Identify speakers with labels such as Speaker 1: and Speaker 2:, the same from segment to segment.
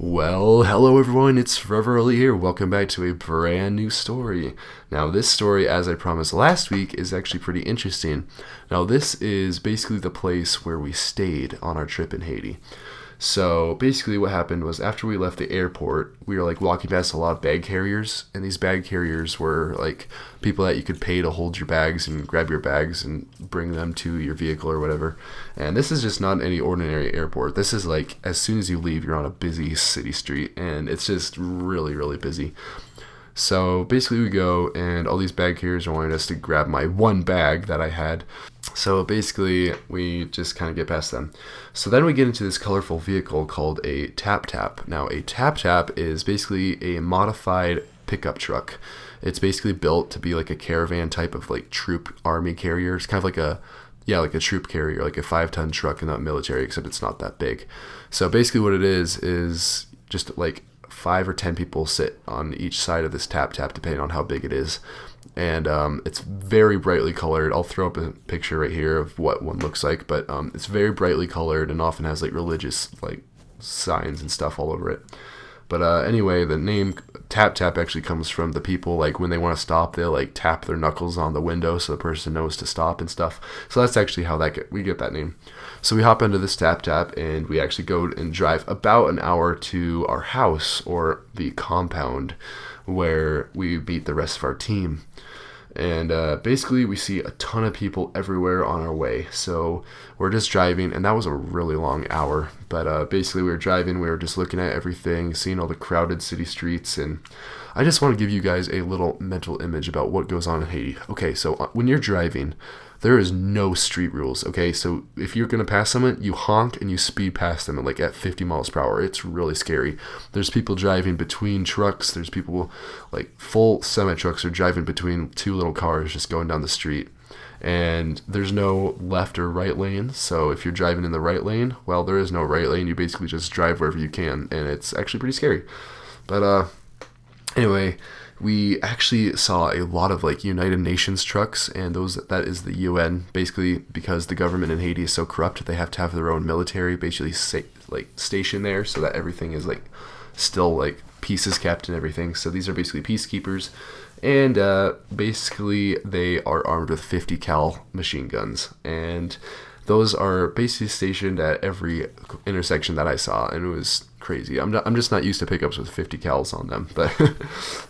Speaker 1: Well, hello everyone, it's ForeverElite here. Welcome back to a brand new story. Now, this story, as I promised last week, is actually pretty interesting. Now, this is basically the place where we stayed on our trip in Haiti. So basically what happened was after we left the airport, we were like walking past a lot of bag carriers, and these bag carriers were like people that you could pay to hold your bags and grab your bags and bring them to your vehicle or whatever. And this is just not any ordinary airport. This is like as soon as you leave, you're on a busy city street, and it's just really, really busy. So basically, we go, and all these bag carriers are wanting us to grab my one bag that I had. So basically, we just kind of get past them. So then we get into this colorful vehicle called a Tap Tap. Now, a Tap Tap is basically a modified pickup truck. It's basically built to be like a caravan type of like troop army carrier. It's kind of like like a troop carrier, like a 5-ton truck in the military, except it's not that big. So basically, what it is just like 5 or 10 people sit on each side of this Tap Tap, depending on how big it is. And it's very brightly colored. I'll throw up a picture right here of what one looks like, but it's very brightly colored and often has like religious like signs and stuff all over it. But anyway, the name Tap Tap actually comes from the people, like when they want to stop, they'll like tap their knuckles on the window so the person knows to stop and stuff. So that's actually how we get that name. So we hop into this Tap Tap, and we actually go and drive about an hour to our house, or the compound where we meet the rest of our team. And basically, we see a ton of people everywhere on our way. So we're just driving, and that was a really long hour. But basically, we were driving, we were just looking at everything, seeing all the crowded city streets. And I just want to give you guys a little mental image about what goes on in Haiti. Okay, so when you're driving, there is no street rules, okay? So if you're going to pass someone, you honk and you speed past them at 50 miles per hour. It's really scary. There's people driving between trucks. There's people, like full semi-trucks are driving between two little cars just going down the street. And there's no left or right lane. So if you're driving in the right lane, well, there is no right lane. You basically just drive wherever you can. And it's actually pretty scary. But anyway, we actually saw a lot of like United Nations trucks, and that is the UN, basically because the government in Haiti is so corrupt. They have to have their own military basically stationed there so that everything is like still like peace is kept and everything. So these are basically peacekeepers, and basically they are armed with 50 cal machine guns, and those are basically stationed at every intersection that I saw, and it was crazy. I'm just not used to pickups with 50 cals on them. But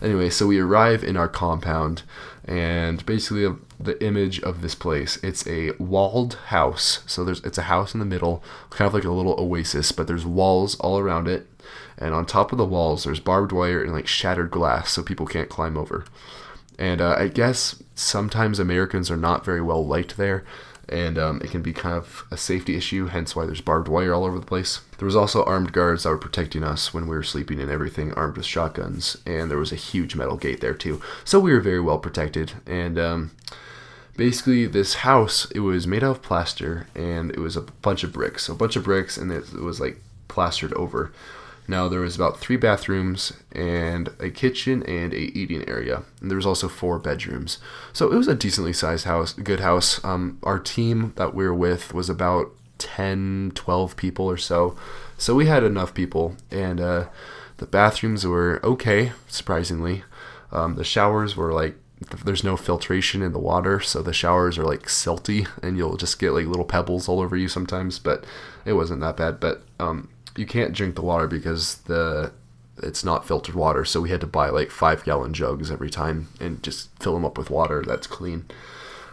Speaker 1: anyway, so we arrive in our compound, and basically the image of this place, it's a walled house. So it's a house in the middle, kind of like a little oasis, but there's walls all around it. And on top of the walls, there's barbed wire and like shattered glass so people can't climb over. And I guess sometimes Americans are not very well liked there, and it can be kind of a safety issue, hence why there's barbed wire all over the place. There was also armed guards that were protecting us when we were sleeping and everything, armed with shotguns, and there was a huge metal gate there too. So we were very well protected, and basically this house, it was made out of plaster, and it was a bunch of bricks, and it was like plastered over. Now, there was about 3 bathrooms and a kitchen and a eating area. And there was also 4 bedrooms. So it was a decently sized house, a good house. Our team that we were with was about 10, 12 people or so. So we had enough people. And the bathrooms were okay, surprisingly. The showers were like, there's no filtration in the water, so the showers are like silty, and you'll just get like little pebbles all over you sometimes. But it wasn't that bad. But you can't drink the water because it's not filtered water, so we had to buy like 5-gallon jugs every time and just fill them up with water that's clean.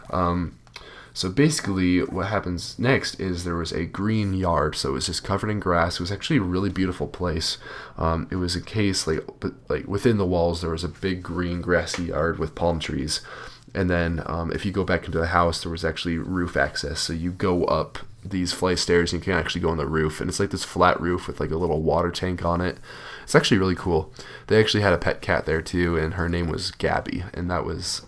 Speaker 1: So basically what happens next is there was a green yard, so it was just covered in grass. It was actually a really beautiful place. It was a case like within the walls there was a big green grassy yard with palm trees. And then if you go back into the house, there was actually roof access. So you go up these flight of stairs and you can actually go on the roof. And it's like this flat roof with like a little water tank on it. It's actually really cool. They actually had a pet cat there too, and her name was Gabby. And that was,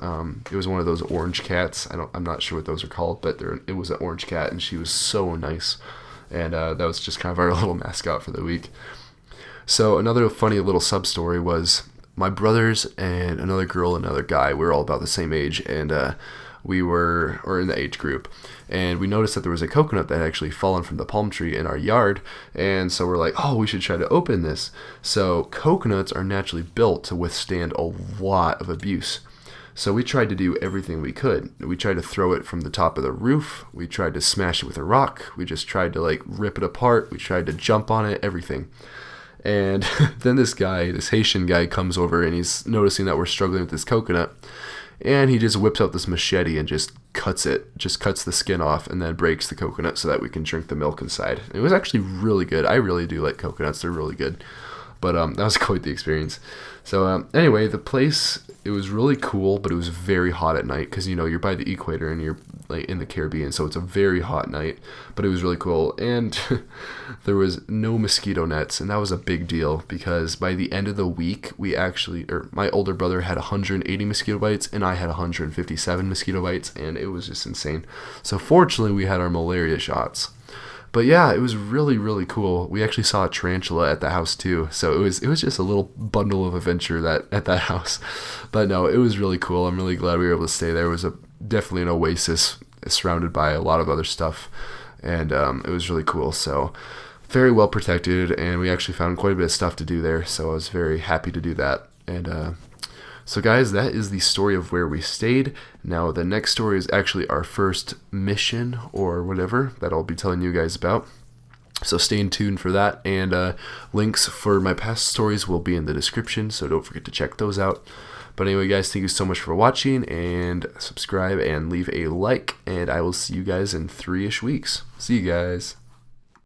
Speaker 1: it was one of those orange cats. I'm not sure what those are called, but it was an orange cat, and she was so nice. And that was just kind of our little mascot for the week. So another funny little sub story was my brothers and another girl and another guy, we were all about the same age, and or in the age group, and we noticed that there was a coconut that had actually fallen from the palm tree in our yard, and so we're like, oh, we should try to open this. So coconuts are naturally built to withstand a lot of abuse. So we tried to do everything we could. We tried to throw it from the top of the roof. We tried to smash it with a rock. We just tried to like rip it apart. We tried to jump on it, everything. And then this Haitian guy comes over, and he's noticing that we're struggling with this coconut. And he just whips out this machete and just cuts the skin off, and then breaks the coconut so that we can drink the milk inside. It was actually really good. I really do like coconuts. They're really good. But that was quite the experience. So anyway, the place, it was really cool, but it was very hot at night because, you're by the equator and you're like in the Caribbean, so it's a very hot night. But it was really cool, and there was no mosquito nets, and that was a big deal because by the end of the week, my older brother had 180 mosquito bites, and I had 157 mosquito bites, and it was just insane. So fortunately, we had our malaria shots. But yeah, it was really, really cool. We actually saw a tarantula at the house too. So it was just a little bundle of adventure at that house. But no, it was really cool. I'm really glad we were able to stay there. It was definitely an oasis surrounded by a lot of other stuff. And it was really cool. So very well protected. And we actually found quite a bit of stuff to do there. So I was very happy to do that. And so guys, that is the story of where we stayed. Now the next story is actually our first mission or whatever that I'll be telling you guys about. So stay tuned for that, and links for my past stories will be in the description, so don't forget to check those out. But anyway guys, thank you so much for watching, and subscribe and leave a like, and I will see you guys in 3-ish weeks. See you guys.